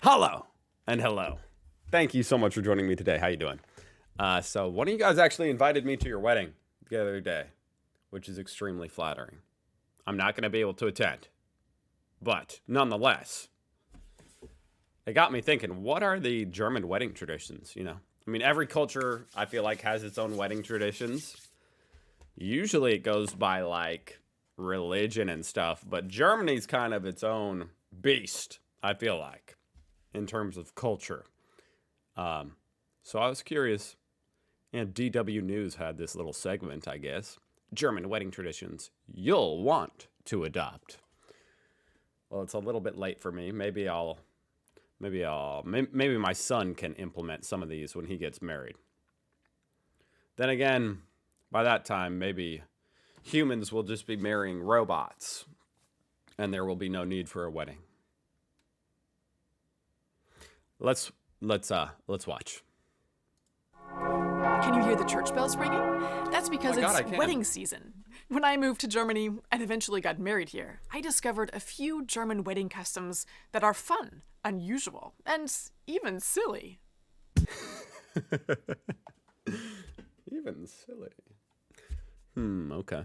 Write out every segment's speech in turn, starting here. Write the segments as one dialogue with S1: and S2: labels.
S1: Hello and hello. Thank you so much for joining me today. How you doing? So one of you guys actually invited me to your wedding the other day, which is extremely flattering. I'm not going to be able to attend, but nonetheless, it got me thinking, what are the German wedding traditions, I mean, every culture, I feel like, has its own wedding traditions. Usually it goes by, like, religion and stuff, but Germany's kind of its own beast, I feel like, in terms of culture. So I was curious, and DW News had this little segment, I guess. German wedding traditions you'll want to adopt. Well, it's a little bit late for me. Maybe my son can implement some of these when he gets married. Then again, by that time, maybe humans will just be marrying robots, and there will be no need for a wedding. Let's watch.
S2: Can you hear the church bells ringing? That's because it's wedding season. When I moved to Germany and eventually got married here, I discovered a few German wedding customs that are fun, unusual, and even silly.
S1: Even silly. Okay.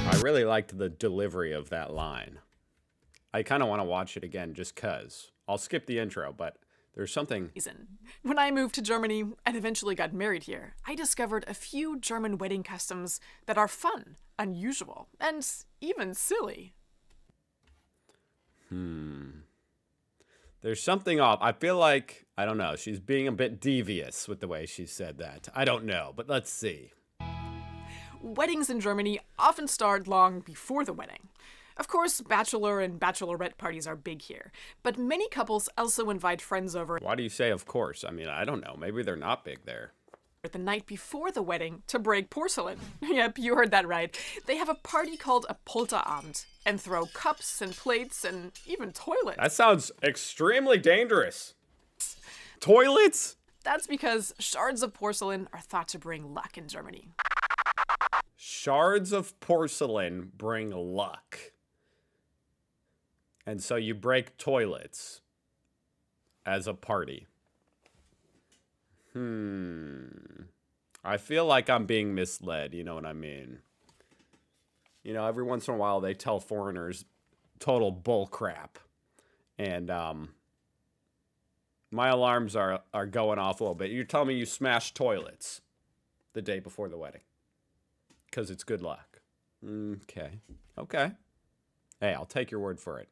S1: I really liked the delivery of that line. I kind of want to watch it again just 'cause. I'll skip the intro, but there's something...
S2: When I moved to Germany and eventually got married here, I discovered a few German wedding customs that are fun, unusual, and even silly.
S1: There's something off. I feel like, I don't know, she's being a bit devious with the way she said that. I don't know, but let's see.
S2: Weddings in Germany often start long before the wedding. Of course, bachelor and bachelorette parties are big here, but many couples also invite friends over.
S1: Why do you say of course? I mean, I don't know. Maybe they're not big there.
S2: The night before the wedding to break porcelain. Yep, you heard that right. They have a party called a Polterabend and throw cups and plates and even toilets.
S1: That sounds extremely dangerous. Toilets?
S2: That's because shards of porcelain are thought to bring luck in Germany.
S1: Shards of porcelain bring luck. And so you break toilets as a party. I feel like I'm being misled, you know what I mean? You know, every once in a while they tell foreigners total bull crap. And my alarms are going off a little bit. You're telling me you smashed toilets the day before the wedding because it's good luck. Okay. Hey, I'll take your word for it.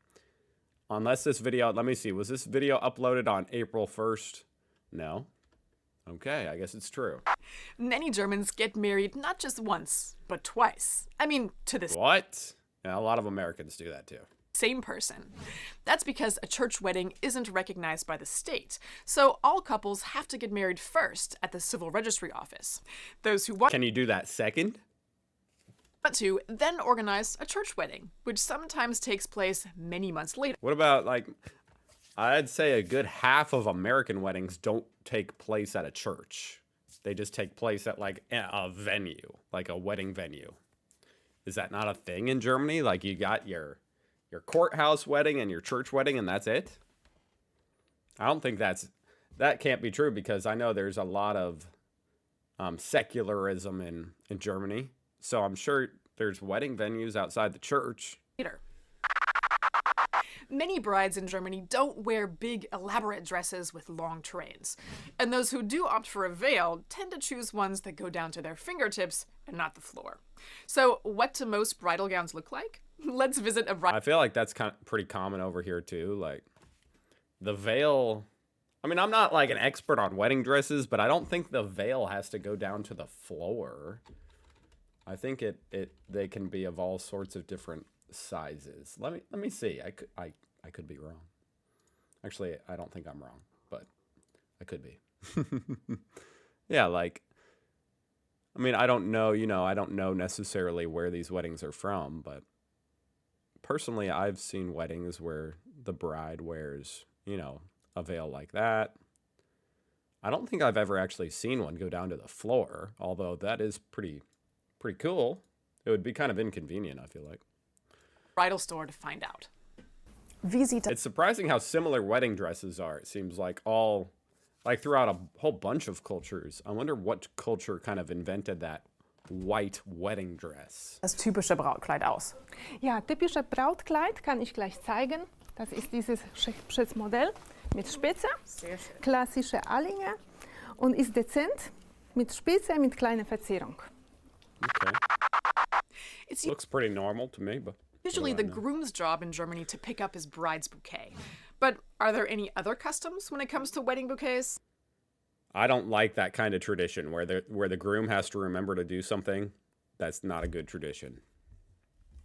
S1: Unless this video, let me see, was this video uploaded on April 1st? No. Okay, I guess it's true.
S2: Many Germans get married not just once, but twice. I mean, to this...
S1: What? Yeah, a lot of Americans do that too.
S2: Same person. That's because a church wedding isn't recognized by the state, so all couples have to get married first at the civil registry office. Those who want...
S1: Can you do that second?
S2: To then organize a church wedding, which sometimes takes place many months later.
S1: What about, like, I'd say a good half of American weddings don't take place at a church. They just take place at, like, a venue, like a wedding venue. Is that not a thing in Germany? Like, you got your courthouse wedding and your church wedding, and that's it? I don't think that can't be true, because I know there's a lot of secularism in Germany. So I'm sure there's wedding venues outside the church.
S2: Many brides in Germany don't wear big, elaborate dresses with long trains. And those who do opt for a veil tend to choose ones that go down to their fingertips and not the floor. So what do most bridal gowns look like? Let's visit a bride.
S1: I feel like that's pretty common over here too. Like, the veil... I mean, I'm not like an expert on wedding dresses, but I don't think the veil has to go down to the floor. I think they can be of all sorts of different sizes. Let me see. I could be wrong. Actually, I don't think I'm wrong, but I could be. Yeah, like, I mean, I don't know, I don't know necessarily where these weddings are from, but personally, I've seen weddings where the bride wears, a veil like that. I don't think I've ever actually seen one go down to the floor, although that is pretty cool. It would be kind of inconvenient, I feel like.
S2: bridal store to find out.
S1: It's surprising how similar wedding dresses are. It seems like throughout a whole bunch of cultures. I wonder what culture kind of invented that white wedding dress.
S2: Das typische Brautkleid aus.
S3: Ja, typische Brautkleid kann ich gleich zeigen. Das ist dieses Modell mit Spitze, klassische Allinge und ist dezent mit Spitze mit kleiner Verzierung.
S1: Okay. Looks pretty normal to me, but
S2: Usually the groom's job in Germany to pick up his bride's bouquet. But are there any other customs when it comes to wedding bouquets?
S1: I don't like that kind of tradition where the groom has to remember to do something. That's not a good tradition.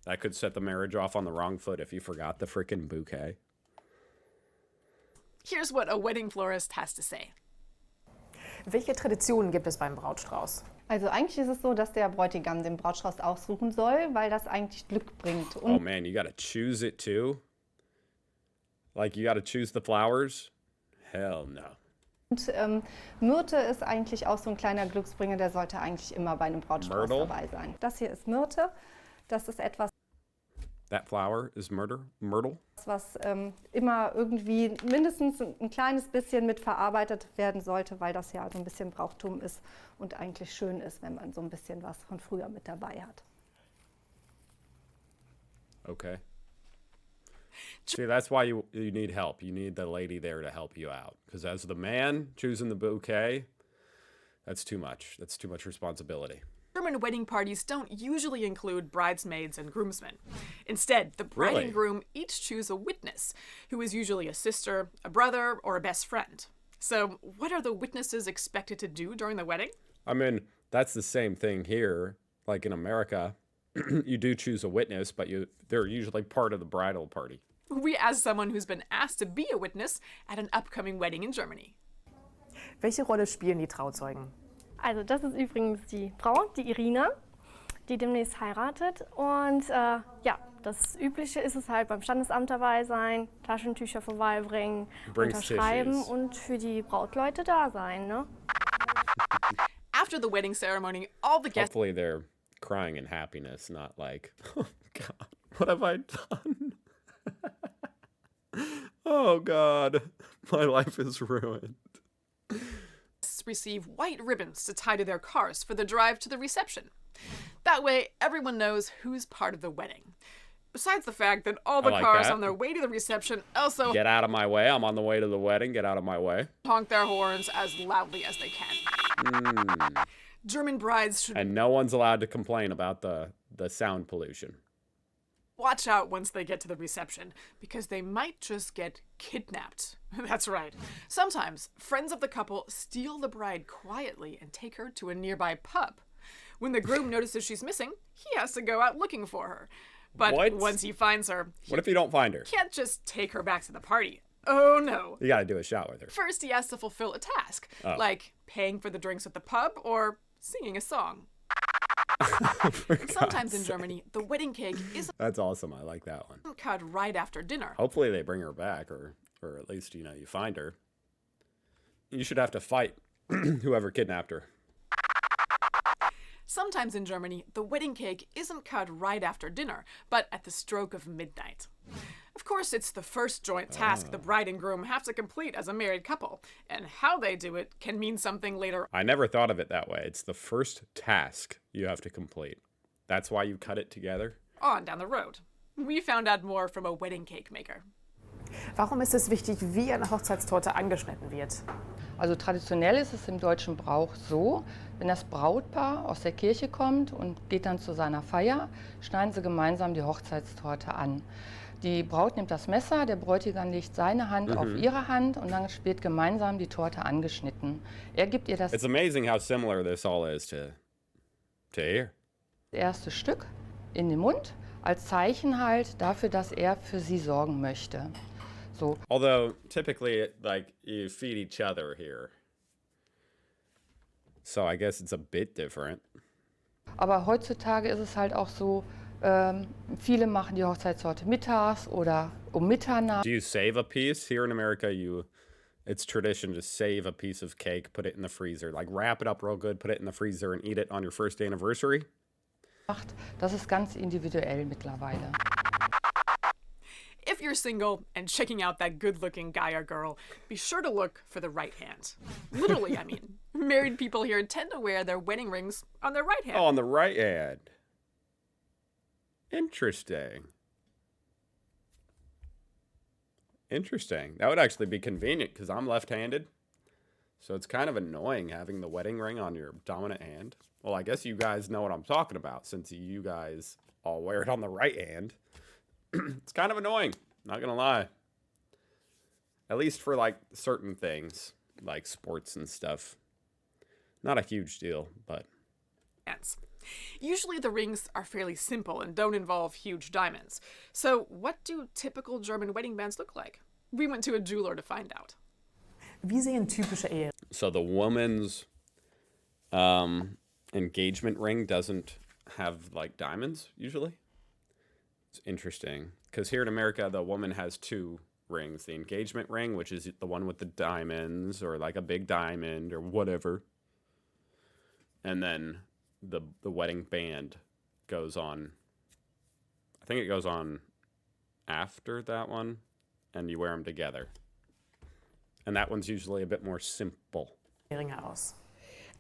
S1: That could set the marriage off on the wrong foot if you forgot the freaking bouquet.
S2: Here's what a wedding florist has to say.
S4: Welche Traditionen gibt es beim Brautstrauß?
S5: Also eigentlich ist es so, dass der Bräutigam den Brautstrauß aussuchen soll, weil das eigentlich Glück bringt.
S1: Oh man, you gotta choose it too? Like you gotta choose the flowers? Hell no.
S5: Und Myrte ist eigentlich auch so ein kleiner Glücksbringer, der sollte eigentlich immer bei einem Brautstrauß dabei sein. Das hier ist Myrte, das ist etwas,
S1: That flower is myrtle?
S5: was immer irgendwie mindestens ein kleines bisschen mit verarbeitet werden sollte, weil das ja so ein bisschen Brauchtum ist und eigentlich schön ist, wenn man so ein bisschen was von früher mit dabei hat.
S1: Okay. See, that's why you need help. You need the lady there to help you out. Because as the man choosing the bouquet, that's too much. That's too much responsibility.
S2: German wedding parties don't usually include bridesmaids and groomsmen. Instead, the bride and groom each choose a witness, who is usually a sister, a brother, or a best friend. So, what are the witnesses expected to do during the wedding?
S1: I mean, that's the same thing here. Like in America, you do choose a witness, but they're usually part of the bridal party.
S2: We asked someone who's been asked to be a witness at an upcoming wedding in Germany.
S4: Welche Rolle spielen die Trauzeugen?
S6: Also das ist übrigens die Braut, die Irina, die demnächst heiratet. Und ja, das Übliche ist es halt beim Standesamt dabei sein, Taschentücher vorbeibringen, unterschreiben und für die Brautleute da sein, ne?
S2: After the wedding ceremony, all the guests...
S1: Hopefully they're crying in happiness, not like, oh God, what have I done? Oh God, my life is ruined.
S2: Receive white ribbons to tie to their cars for the drive to the reception. That way, everyone knows who's part of the wedding. Besides the fact that all the cars on their way to the reception also
S1: get out of my way, I'm on the way to the wedding, get out of my way.
S2: Honk their horns as loudly as they can. German brides should...
S1: And no one's allowed to complain about the sound pollution.
S2: Watch out once they get to the reception, because they might just get kidnapped. That's right. Sometimes, friends of the couple steal the bride quietly and take her to a nearby pub. When the groom notices she's missing, he has to go out looking for her. But once he finds her...
S1: What if you don't find her?
S2: Can't just take her back to the party. Oh no.
S1: You gotta do a shot with her.
S2: First, he has to fulfill a task, like paying for the drinks at the pub or singing a song. Sometimes in Germany, the wedding cake isn't...
S1: That's awesome. I like that one.
S2: ...cut right after dinner.
S1: Hopefully they bring her back, or at least, you find her. You should have to fight whoever kidnapped her.
S2: Sometimes in Germany, the wedding cake isn't cut right after dinner, but at the stroke of midnight. Of course, it's the first joint task the bride and groom have to complete as a married couple, and how they do it can mean something later.
S1: I never thought of it that way. It's the first task you have to complete. That's why you cut it together?
S2: On down the road. We found out more from a wedding cake maker.
S4: Warum ist es wichtig, wie eine Hochzeitstorte angeschnitten wird?
S5: Also traditionell ist es im deutschen Brauch so, wenn das Brautpaar aus der Kirche kommt und geht dann zu seiner Feier, schneiden sie gemeinsam die Hochzeitstorte an. Die Braut nimmt das Messer, der Bräutigam legt seine Hand auf ihre Hand und dann wird gemeinsam die Torte angeschnitten. Er gibt ihr das
S1: It's amazing how similar this all is to here.
S5: erste Stück in den Mund, als Zeichen halt dafür, dass er für sie sorgen möchte. So.
S1: Although typically, like, you feed each other here. So I guess it's a bit different.
S5: Aber heutzutage ist es halt auch so, viele machen die Hochzeitstorte mittags oder um Mitternacht.
S1: Do you save a piece? Here in America, it's tradition to save a piece of cake, put it in the freezer, like wrap it up real good, put it in the freezer and eat it on your first anniversary.
S5: Das ist ganz individuell mittlerweile.
S2: you're single and checking out that good-looking guy or girl, be sure to look for the right hand. Literally, I mean. Married people here tend to wear their wedding rings on their right hand.
S1: Oh, on the right hand. Interesting. Interesting. That would actually be convenient because I'm left-handed. So it's kind of annoying having the wedding ring on your dominant hand. Well, I guess you guys know what I'm talking about since you guys all wear it on the right hand. It's kind of annoying, not gonna lie. At least for like certain things, like sports and stuff. Not a huge deal, but...
S2: Usually the rings are fairly simple and don't involve huge diamonds. So what do typical German wedding bands look like? We went to a jeweler to find out.
S4: Wie sehen typische Ehe?
S1: So the woman's engagement ring doesn't have like diamonds usually. It's interesting because here in America, the woman has two rings. The engagement ring, which is the one with the diamonds or like a big diamond or whatever. And then the wedding band goes on. I think it goes on after that one and you wear them together. And that one's usually a bit more simple.
S4: Ringe aus.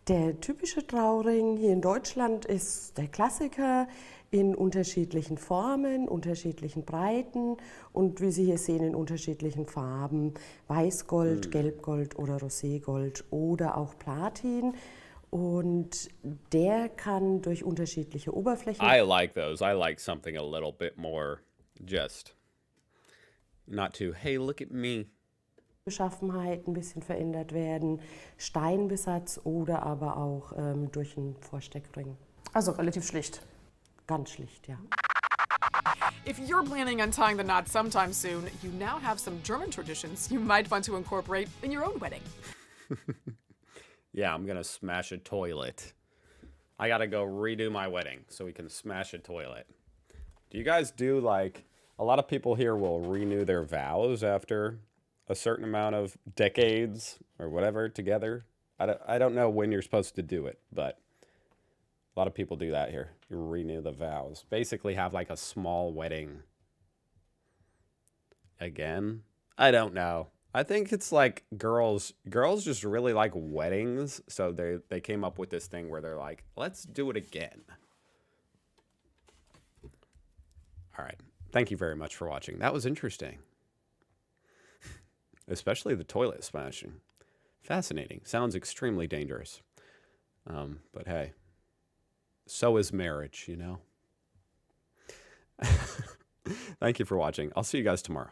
S7: Der typische Trauring hier in Deutschland ist der Klassiker in unterschiedlichen Formen, unterschiedlichen Breiten und wie Sie hier sehen in unterschiedlichen Farben, Weißgold, Gelbgold oder Roségold oder auch Platin. Und der kann durch unterschiedliche Oberflächen...
S1: I like those. I like something a little bit more just not too, hey, look at me.
S7: Beschaffenheit ein bisschen verändert werden, Steinbesatz oder aber auch durch einen Vorsteckring.
S4: Also relativ schlicht.
S7: Ganz schlicht, ja.
S2: If you're planning on tying the knot sometime soon, you now have some German traditions you might want to incorporate in your own wedding.
S1: Yeah, I'm gonna smash a toilet. I gotta go redo my wedding so we can smash a toilet. Do you guys do like, a lot of people here will renew their vows after a certain amount of decades or whatever together. I don't know when you're supposed to do it, but a lot of people do that here. You renew the vows. Basically have like a small wedding. Again? I don't know. I think it's like girls just really like weddings, so they came up with this thing where they're like, let's do it again. All right. Thank you very much for watching. That was interesting. Especially the toilet smashing. Fascinating. Sounds extremely dangerous. But hey, so is marriage, you know? Thank you for watching. I'll see you guys tomorrow.